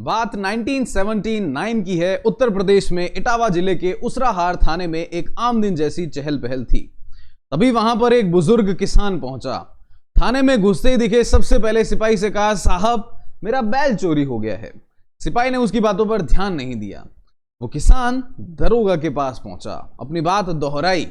बात 1979 की है। उत्तर प्रदेश में इटावा जिले के उसराहार थाने में एक आम दिन जैसी चहल पहल थी। तभी वहां पर एक बुजुर्ग किसान पहुंचा। थाने में घुसते ही दिखे सबसे पहले सिपाही से कहा, साहब मेरा बैल चोरी हो गया है। सिपाही ने उसकी बातों पर ध्यान नहीं दिया। वो किसान दरोगा के पास पहुंचा, अपनी बात दोहराई।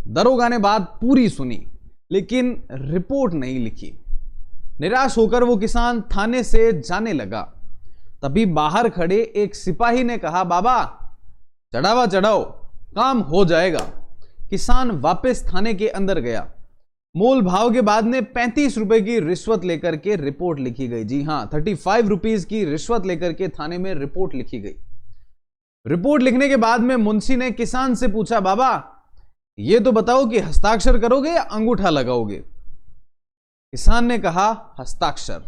दरोगा ने बात पूरी सुनी लेकिन रिपोर्ट नहीं लिखी। निराश होकर वो किसान थाने से जाने लगा। तभी बाहर खड़े एक सिपाही ने कहा, बाबा चढ़ावा चढ़ाओ, काम हो जाएगा। किसान वापस थाने के अंदर गया। मोल भाव के बाद में 35 रुपए की रिश्वत लेकर के रिपोर्ट लिखी गई। जी हां, 35 रुपीज की रिश्वत लेकर के थाने में रिपोर्ट लिखी गई। रिपोर्ट लिखने के बाद में मुंशी ने किसान से पूछा, बाबा ये तो बताओ कि हस्ताक्षर करोगे या अंगूठा लगाओगे? किसान ने कहा, हस्ताक्षर।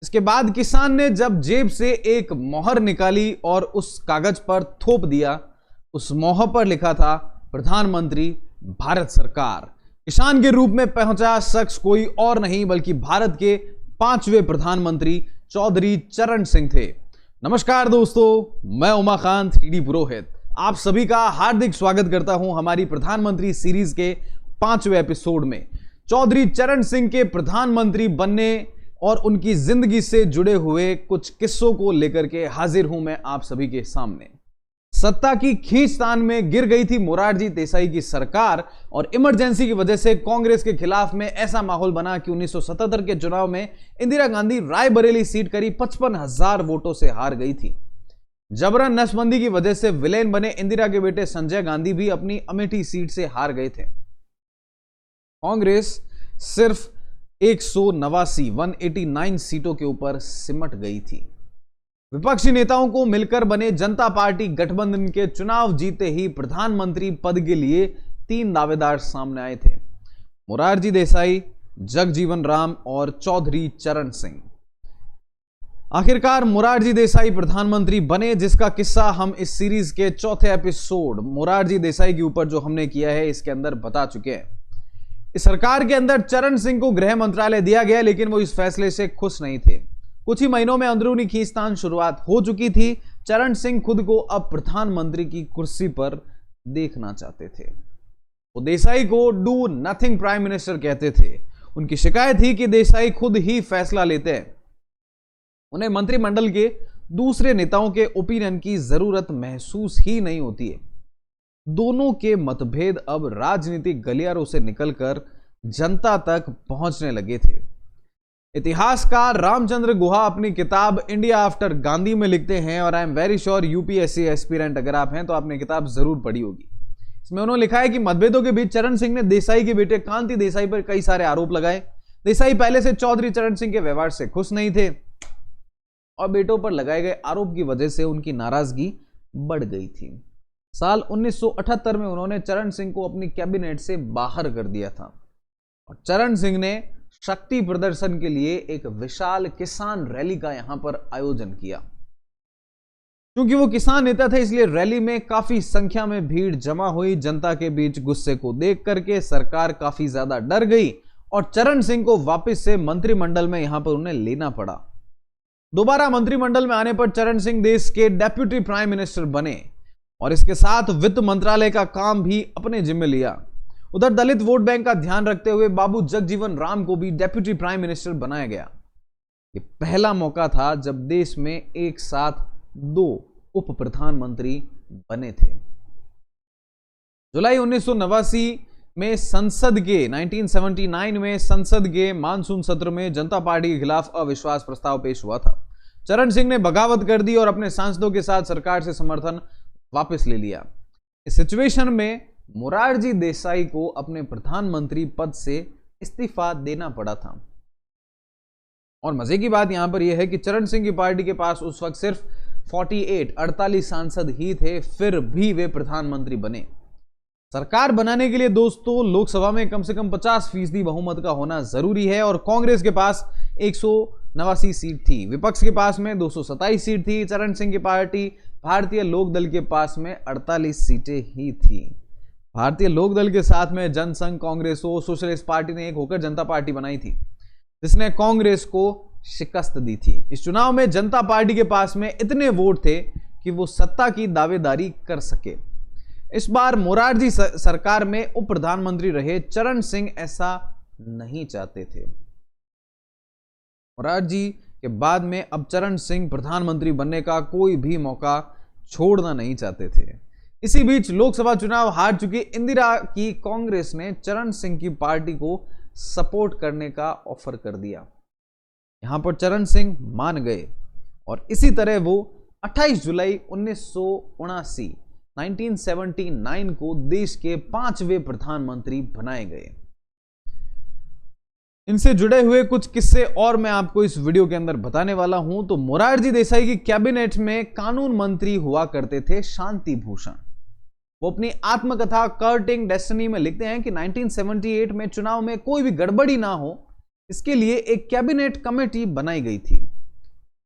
इसके बाद किसान ने जब जेब से एक मोहर निकाली और उस कागज पर थोप दिया, उस मोहर पर लिखा था प्रधानमंत्री भारत सरकार। किसान के रूप में पहुंचा शख्स कोई और नहीं बल्कि भारत के 5वें प्रधानमंत्री चौधरी चरण सिंह थे। नमस्कार दोस्तों, मैं उमाकांत टीडी पुरोहित आप सभी का हार्दिक स्वागत करता हूं हमारी प्रधानमंत्री सीरीज के 5वें एपिसोड में। चौधरी चरण सिंह के प्रधानमंत्री बनने और उनकी जिंदगी से जुड़े हुए कुछ किस्सों को लेकर के हाजिर हूं मैं आप सभी के सामने। सत्ता की खींचतान में गिर गई थी मोरारजी देसाई की सरकार और इमरजेंसी की वजह से कांग्रेस के खिलाफ में ऐसा माहौल बना कि 1977 के चुनाव में इंदिरा गांधी रायबरेली सीट करीब 55,000 वोटों से हार गई थी। जबरन नसबंदी की वजह से विलेन बने इंदिरा के बेटे संजय गांधी भी अपनी अमेठी सीट से हार गए थे। कांग्रेस सिर्फ 189 सीटों के ऊपर सिमट गई थी। विपक्षी नेताओं को मिलकर बने जनता पार्टी गठबंधन के चुनाव जीते ही प्रधानमंत्री पद के लिए 3 दावेदार सामने आए थे, मोरारजी देसाई, जगजीवन राम और चौधरी चरण सिंह। आखिरकार मोरारजी देसाई प्रधानमंत्री बने, जिसका किस्सा हम इस सीरीज के 4थे एपिसोड मोरारजी देसाई के ऊपर जो हमने किया है इसके अंदर बता चुके हैं। इस सरकार के अंदर चरण सिंह को गृह मंत्रालय दिया गया, लेकिन वो इस फैसले से खुश नहीं थे। कुछ ही महीनों में अंदरूनी खींचतान शुरुआत हो चुकी थी। चरण सिंह खुद को अब प्रधानमंत्री की कुर्सी पर देखना चाहते थे। वो देसाई को डू नथिंग प्राइम मिनिस्टर कहते थे। उनकी शिकायत थी कि देसाई खुद ही फैसला लेते हैं, उन्हें मंत्रिमंडल के दूसरे नेताओं के ओपिनियन की जरूरत महसूस ही नहीं होती है। दोनों के मतभेद अब राजनीतिक गलियारों से निकलकर जनता तक पहुंचने लगे थे। इतिहासकार रामचंद्र गुहा अपनी किताब इंडिया आफ्टर गांधी में लिखते हैं, और I am very sure UPSC aspirant अगर आप हैं तो आपने किताब जरूर पढ़ी होगी। इसमें उन्होंने लिखा है कि मतभेदों के बीच चरण सिंह ने देसाई के बेटे कांति देसाई पर कई सारे आरोप लगाए। देसाई पहले से चौधरी चरण सिंह के व्यवहार से खुश नहीं थे और बेटों पर लगाए गए आरोप की वजह से उनकी नाराजगी बढ़ गई थी। साल 1978 में उन्होंने चरण सिंह को अपनी कैबिनेट से बाहर कर दिया था और चरण सिंह ने शक्ति प्रदर्शन के लिए एक विशाल किसान रैली का यहां पर आयोजन किया। क्योंकि वो किसान नेता थे इसलिए रैली में काफी संख्या में भीड़ जमा हुई। जनता के बीच गुस्से को देख करके सरकार काफी ज्यादा डर गई और चरण सिंह को वापस से मंत्रिमंडल में यहां पर उन्हें लेना पड़ा। दोबारा मंत्रिमंडल में आने पर चरण सिंह देश के डेप्यूटी प्राइम मिनिस्टर बने और इसके साथ वित्त मंत्रालय का काम भी अपने जिम्मे लिया। उधर दलित वोट बैंक का ध्यान रखते हुए बाबू जगजीवन राम को भी डेप्यूटी प्राइम मिनिस्टर बनाया गया। ये पहला मौका था जब देश में एक साथ 2 उप प्रधानमंत्री बने थे। जुलाई 1989 में संसद के 1979 में संसद के मानसून सत्र में जनता पार्टी के खिलाफ अविश्वास प्रस्ताव पेश हुआ था। चरण सिंह ने बगावत कर दी और अपने सांसदों के साथ सरकार से समर्थन वापस ले लिया। इस सिचुएशन में मोरारजी देसाई को अपने प्रधानमंत्री पद से इस्तीफा देना पड़ा था। और मजे की बात यहां पर यह है कि चरण सिंह की पार्टी के पास उस वक्त सिर्फ 48 सांसद ही थे, फिर भी वे प्रधानमंत्री बने। सरकार बनाने के लिए दोस्तों लोकसभा में कम से कम 50% बहुमत का होना जरूरी है और कांग्रेस के पास 189 सीट थी, विपक्ष के पास में 227 सीट थी। चरण सिंह की पार्टी भारतीय लोक दल के पास में 48 सीटें ही थी। भारतीय लोक दल के साथ में जनसंघ, कांग्रेस हो, सोशलिस्ट पार्टी ने एक होकर जनता पार्टी बनाई थी, जिसने कांग्रेस को शिकस्त दी थी। इस चुनाव में जनता पार्टी के पास में इतने वोट थे कि वो सत्ता की दावेदारी कर सके। इस बार मोरारजी सरकार में उप प्रधानमंत्री रहे चरण सिंह ऐसा नहीं चाहते थे। मोरारजी के बाद में अब चरण सिंह प्रधानमंत्री बनने का कोई भी मौका छोड़ना नहीं चाहते थे। इसी बीच लोकसभा चुनाव हार चुकी इंदिरा की कांग्रेस ने चरण सिंह की पार्टी को सपोर्ट करने का ऑफर कर दिया। यहां पर चरण सिंह मान गए और इसी तरह वो 28 जुलाई 1979 को देश के 5वें प्रधानमंत्री बनाए गए। इनसे जुड़े हुए कुछ किस्से और मैं आपको इस वीडियो के अंदर बताने वाला हूं। तो मोरारजी देसाई की कैबिनेट में कानून मंत्री हुआ करते थे शांति भूषण। वो अपनी आत्मकथा कर्टिंग डेस्टिनी में लिखते हैं कि 1978 में चुनाव में कोई भी गड़बड़ी ना हो, इसके लिए एक कैबिनेट कमेटी बनाई गई थी।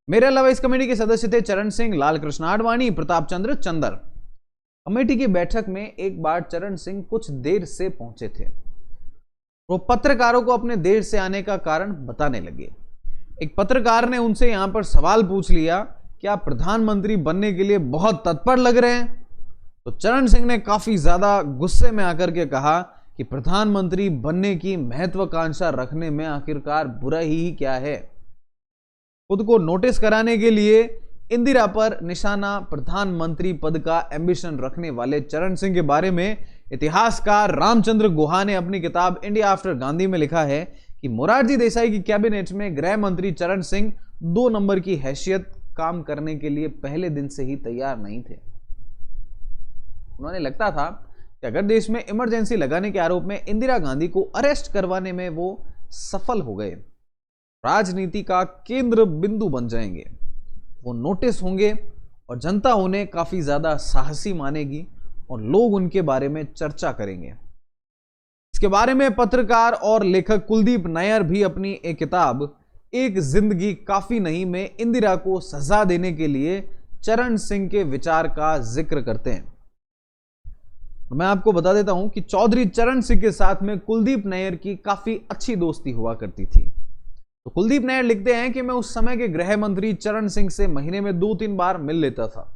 मेरे अलावा इस कमेटी के सदस्य थे चरण सिंह, लाल कृष्ण आडवाणी, प्रताप चंद्र चंदर। कमेटी की बैठक में एक बार चरण सिंह कुछ देर से पहुंचे थे। वो पत्रकारों को अपने देर से आने का कारण बताने लगे। एक पत्रकार ने उनसे यहां पर सवाल पूछ लिया कि आप प्रधानमंत्री बनने के लिए बहुत तत्पर लग रहे हैं। तो चरण सिंह ने काफी ज्यादा गुस्से में आकर के कहा कि प्रधानमंत्री बनने की महत्वाकांक्षा रखने में आखिरकार बुरा ही क्या है। खुद को नोटिस कराने के लिए इंदिरा पर निशाना प्रधानमंत्री पद का एम्बिशन रखने वाले चरण सिंह के बारे में इतिहासकार रामचंद्र गुहा ने अपनी किताब इंडिया आफ्टर गांधी में लिखा है कि मोरारजी देसाई की कैबिनेट में गृह मंत्री चरण सिंह 2 नंबर की हैसियत काम करने के लिए पहले दिन से ही तैयार नहीं थे। उन्होंने लगता था कि अगर देश में इमरजेंसी लगाने के आरोप में इंदिरा गांधी को अरेस्ट करवाने में वो सफल हो गए, राजनीति का केंद्र बिंदु बन जाएंगे, वो नोटिस होंगे और जनता उन्हें काफी ज्यादा साहसी मानेगी और लोग उनके बारे में चर्चा करेंगे। इसके बारे में पत्रकार और लेखक कुलदीप नैयर भी अपनी एक किताब एक जिंदगी काफी नहीं में इंदिरा को सजा देने के लिए चरण सिंह के विचार का जिक्र करते हैं। मैं आपको बता देता हूं कि चौधरी चरण सिंह के साथ में कुलदीप नैयर की काफी अच्छी दोस्ती हुआ करती थी। तो कुलदीप नैयर लिखते हैं कि मैं उस समय के गृह मंत्री चरण सिंह से महीने में 2-3 बार मिल लेता था।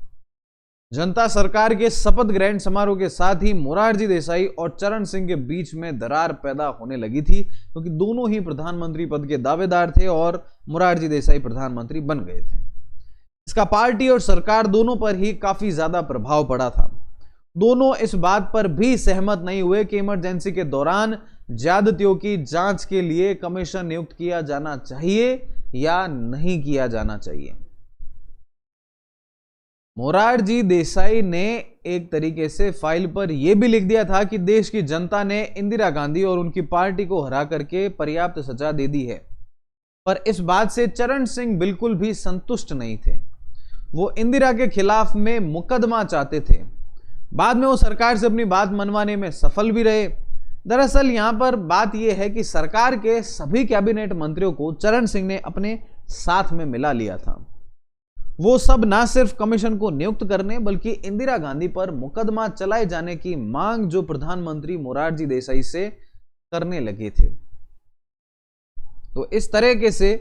जनता सरकार के शपथ ग्रहण समारोह के साथ ही मोरारजी देसाई और चरण सिंह के बीच में दरार पैदा होने लगी थी, क्योंकि दोनों ही प्रधानमंत्री पद के दावेदार थे और मोरारजी देसाई प्रधानमंत्री बन गए थे। इसका पार्टी और सरकार दोनों पर ही काफी ज्यादा प्रभाव पड़ा था। दोनों इस बात पर भी सहमत नहीं हुए कि इमरजेंसी के दौरान ज्यादतियों की जांच के लिए कमीशन नियुक्त किया जाना चाहिए या नहीं किया जाना चाहिए। मोरारजी देसाई ने एक तरीके से फाइल पर यह भी लिख दिया था कि देश की जनता ने इंदिरा गांधी और उनकी पार्टी को हरा करके पर्याप्त सजा दे दी है। पर इस बात से चरण सिंह बिल्कुल भी संतुष्ट नहीं थे। वो इंदिरा के खिलाफ में मुकदमा चाहते थे। बाद में वो सरकार से अपनी बात मनवाने में सफल भी रहे। दरअसल यहां पर बात यह है कि सरकार के सभी कैबिनेट मंत्रियों को चरण सिंह ने अपने साथ में मिला लिया था। वो सब ना सिर्फ कमीशन को नियुक्त करने बल्कि इंदिरा गांधी पर मुकदमा चलाए जाने की मांग जो प्रधानमंत्री मोरारजी देसाई से करने लगे थे। तो इस तरीके से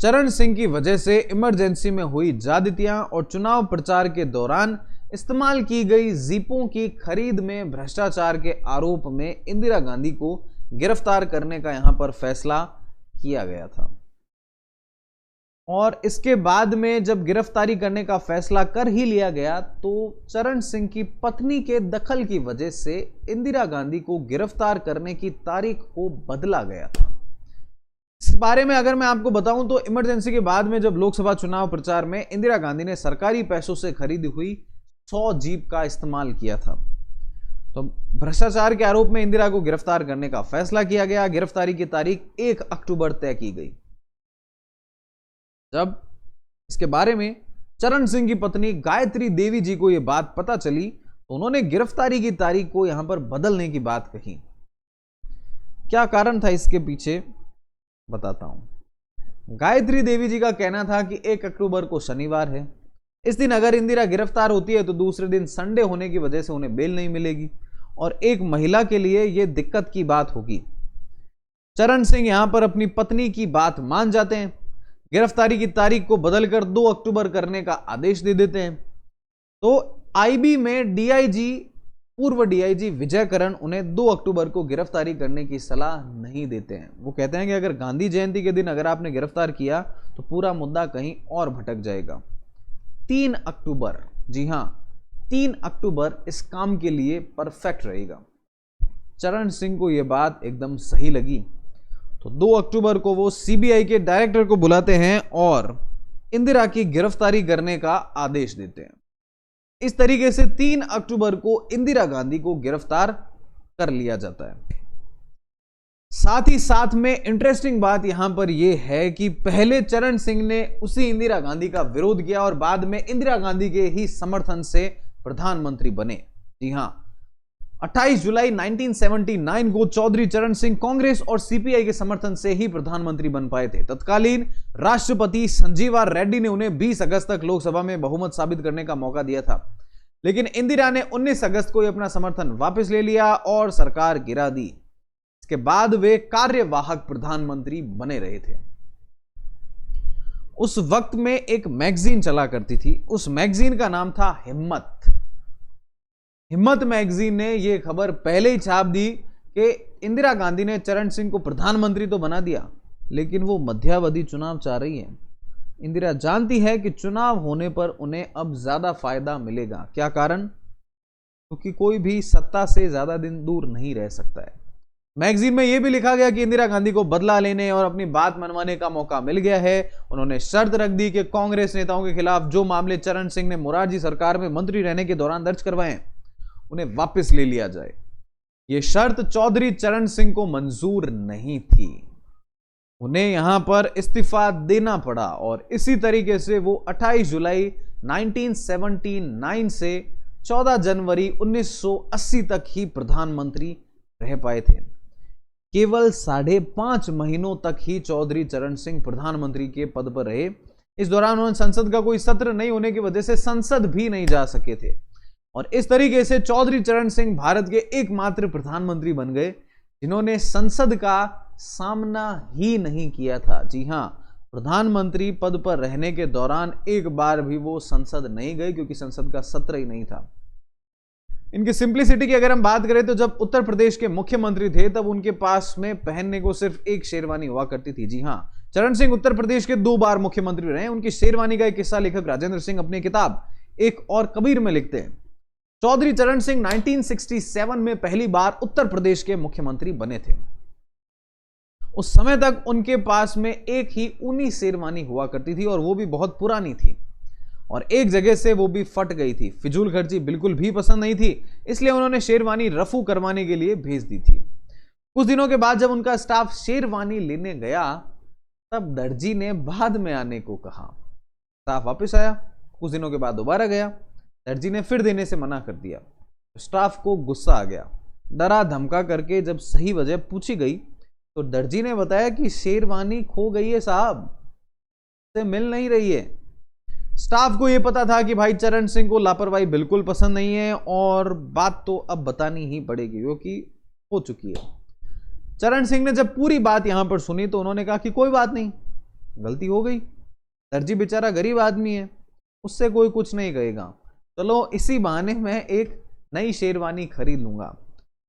चरण सिंह की वजह से इमरजेंसी में हुई ज्यादतियां और चुनाव प्रचार के दौरान इस्तेमाल की गई जीपों की खरीद में भ्रष्टाचार के आरोप में इंदिरा गांधी को गिरफ्तार करने का यहां पर फैसला किया गया था। और इसके बाद में जब गिरफ्तारी करने का फैसला कर ही लिया गया तो चरण सिंह की पत्नी के दखल की वजह से इंदिरा गांधी को गिरफ्तार करने की तारीख को बदला गया था। इस बारे में अगर मैं आपको बताऊं तो इमरजेंसी के बाद में जब लोकसभा चुनाव प्रचार में इंदिरा गांधी ने सरकारी पैसों से खरीदी हुई 100 जीप का इस्तेमाल किया था। तो भ्रष्टाचार के आरोप में इंदिरा को गिरफ्तार करने का फैसला किया गया। गिरफ्तारी की तारीख 1 अक्टूबर तय की गई। जब इसके बारे में चरण सिंह की पत्नी गायत्री देवी जी को यह बात पता चली तो उन्होंने गिरफ्तारी की तारीख को यहां पर बदलने की बात कही। क्या कारण था इसके पीछे बताता हूं। गायत्री देवी जी का कहना था कि 1 अक्टूबर को शनिवार है, इस दिन अगर इंदिरा गिरफ्तार होती है तो दूसरे दिन संडे होने की वजह से उन्हें बेल नहीं मिलेगी और एक महिला के लिए यह दिक्कत की बात होगी। चरण सिंह यहां पर अपनी पत्नी की बात मान जाते हैं। गिरफ्तारी की तारीख को बदलकर 2 अक्टूबर करने का आदेश दे देते हैं। तो आईबी में डीआईजी, पूर्व डीआईजी विजय करण उन्हें 2 अक्टूबर को गिरफ्तारी करने की सलाह नहीं देते हैं। वो कहते हैं कि अगर गांधी जयंती के दिन अगर आपने गिरफ्तार किया तो पूरा मुद्दा कहीं और भटक जाएगा। 3 अक्टूबर, जी हां 3 अक्टूबर इस काम के लिए परफेक्ट रहेगा। चरण सिंह को यह बात एकदम सही लगी, तो 2 अक्टूबर को वो सीबीआई के डायरेक्टर को बुलाते हैं और इंदिरा की गिरफ्तारी करने का आदेश देते हैं। इस तरीके से 3 अक्टूबर को इंदिरा गांधी को गिरफ्तार कर लिया जाता है। साथ ही साथ में इंटरेस्टिंग बात यहां पर यह है कि पहले चरण सिंह ने उसी इंदिरा गांधी का विरोध किया और बाद में इंदिरा गांधी के ही समर्थन से प्रधानमंत्री बने। जी हां, 28 जुलाई 1979 को चौधरी चरण सिंह कांग्रेस और सीपीआई के समर्थन से ही प्रधानमंत्री बन पाए थे। तत्कालीन राष्ट्रपति संजीवा रेड्डी ने उन्हें 20 अगस्त तक लोकसभा में बहुमत साबित करने का मौका दिया था, लेकिन इंदिरा ने 19 अगस्त को अपना समर्थन वापस ले लिया और सरकार गिरा दी। इसके बाद वे कार्यवाहक प्रधानमंत्री बने रहे थे। उस वक्त में एक मैगजीन चला करती थी, उस मैगजीन का नाम था हिम्मत। हिम्मत मैगजीन ने यह खबर पहले ही छाप दी कि इंदिरा गांधी ने चरण सिंह को प्रधानमंत्री तो बना दिया, लेकिन वो मध्यावधि चुनाव चाह रही है। इंदिरा जानती है कि चुनाव होने पर उन्हें अब ज्यादा फायदा मिलेगा। क्या कारण? क्योंकि कोई भी सत्ता से ज्यादा दिन दूर नहीं रह सकता है। मैगजीन में यह भी लिखा गया कि इंदिरा गांधी को बदला लेने और अपनी बात मनवाने का मौका मिल गया है। उन्होंने शर्त रख दी कि कांग्रेस नेताओं के खिलाफ जो मामले चरण सिंह ने मोरारजी सरकार में मंत्री रहने के दौरान दर्ज करवाए उन्हें वापस ले लिया जाए। यह शर्त चौधरी चरण सिंह को मंजूर नहीं थी, उन्हें यहां पर इस्तीफा देना पड़ा और इसी तरीके से वो 28 जुलाई 1979 से 14 जनवरी 1980 तक ही प्रधानमंत्री रह पाए थे। केवल 5.5 महीनों तक ही चौधरी चरण सिंह प्रधानमंत्री के पद पर रहे। इस दौरान उन्होंने संसद का कोई सत्र नहीं होने की वजह से संसद भी नहीं जा सके थे और इस तरीके से चौधरी चरण सिंह भारत के एकमात्र प्रधानमंत्री बन गए जिन्होंने संसद का सामना ही नहीं किया था। जी हां, प्रधानमंत्री पद पर रहने के दौरान एक बार भी वो संसद नहीं गए क्योंकि संसद का सत्र ही नहीं था। इनकी सिंप्लिसिटी की अगर हम बात करें तो जब उत्तर प्रदेश के मुख्यमंत्री थे तब उनके पास में पहनने को सिर्फ एक शेरवानी हुआ करती थी। जी हां, चरण सिंह उत्तर प्रदेश के 2 बार मुख्यमंत्री रहे। उनकी शेरवानी का एक किस्सा लेखक राजेंद्र सिंह अपनी किताब एक और कबीर में लिखते हैं। चौधरी चरण सिंह 1967 में पहली बार उत्तर प्रदेश के मुख्यमंत्री बने थे। उस समय तक उनके पास में एक ही ऊनी शेरवानी हुआ करती थी और वो भी बहुत पुरानी थी और एक जगह से वो भी फट गई थी। फिजूल खर्ची बिल्कुल भी पसंद नहीं थी, इसलिए उन्होंने शेरवानी रफू करवाने के लिए भेज दी थी। कुछ दिनों के बाद जब उनका स्टाफ शेरवानी लेने गया तब दर्जी ने बाद में आने को कहा। स्टाफ वापस आया, कुछ दिनों के बाद दोबारा गया, दर्जी ने फिर देने से मना कर दिया। स्टाफ को गुस्सा आ गया। डरा धमका करके जब सही वजह पूछी गई तो दर्जी ने बताया कि शेरवानी खो गई है साहब, से मिल नहीं रही है। स्टाफ को यह पता था कि भाई चरण सिंह को लापरवाही बिल्कुल पसंद नहीं है और बात तो अब बतानी ही पड़ेगी क्योंकि हो चुकी है। चरण सिंह ने जब पूरी बात यहां पर सुनी तो उन्होंने कहा कि कोई बात नहीं, गलती हो गई, दर्जी बेचारा गरीब आदमी है, उससे कोई कुछ नहीं कहेगा, चलो इसी बहाने मैं एक नई शेरवानी खरीद लूंगा।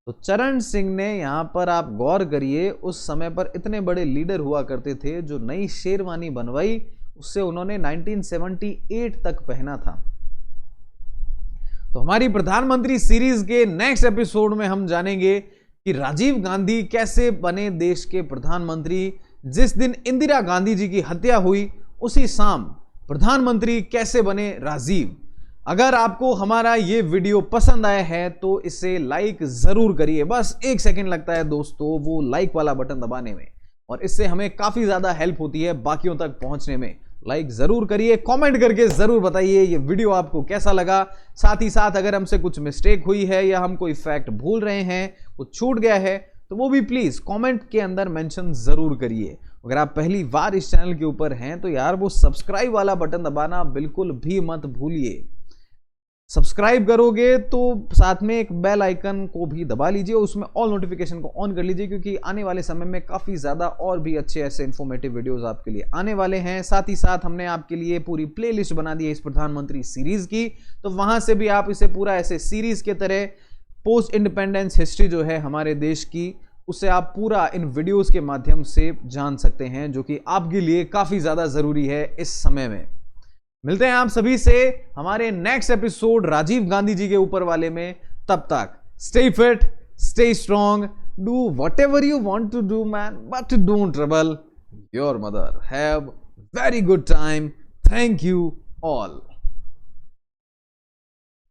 तो चरण सिंह ने यहां पर आप गौर करिए, उस समय पर इतने बड़े लीडर हुआ करते थे, जो नई शेरवानी बनवाई उससे उन्होंने 1978 तक पहना था। तो हमारी प्रधानमंत्री सीरीज के नेक्स्ट एपिसोड में हम जानेंगे कि राजीव गांधी कैसे बने देश के प्रधानमंत्री। जिस दिन इंदिरा गांधी जी की हत्या हुई उसी शाम प्रधानमंत्री कैसे बने राजीव। अगर आपको हमारा ये वीडियो पसंद आया है तो इसे लाइक जरूर करिए। बस 1 सेकंड लगता है दोस्तों वो लाइक वाला बटन दबाने में और इससे हमें काफी ज्यादा हेल्प होती है बाकियों तक पहुंचने में। लाइक जरूर करिए, कमेंट करके जरूर बताइए ये वीडियो आपको कैसा लगा। साथ ही साथ अगर हमसे कुछ मिस्टेक हुई है या हम कोई फैक्ट भूल रहे हैं, कुछ छूट गया है तो वो भी प्लीज कमेंट के अंदर मेंशन जरूर करिए। अगर आप पहली बार इस चैनल के ऊपर हैं तो यार वो सब्सक्राइब वाला बटन दबाना बिल्कुल भी मत भूलिए। सब्सक्राइब करोगे तो साथ में एक बेल आइकन को भी दबा लीजिए, उसमें ऑल नोटिफिकेशन को ऑन कर लीजिए, क्योंकि आने वाले समय में काफ़ी ज़्यादा और भी अच्छे ऐसे इन्फॉर्मेटिव वीडियोस आपके लिए आने वाले हैं। साथ ही साथ हमने आपके लिए पूरी प्लेलिस्ट बना दी है इस प्रधानमंत्री सीरीज़ की, तो वहाँ से भी आप इसे पूरा ऐसे सीरीज़ के तरह पोस्ट इंडिपेंडेंस हिस्ट्री जो है हमारे देश की, उसे आप पूरा इन वीडियोस के माध्यम से जान सकते हैं, जो कि आपके लिए काफ़ी ज़्यादा ज़रूरी है इस समय में। मिलते हैं आप सभी से हमारे नेक्स्ट एपिसोड राजीव गांधी जी के ऊपर वाले में। तब तक stay fit, stay strong, do whatever you want to do man, but don't trouble your mother. Have very good time. Thank you all.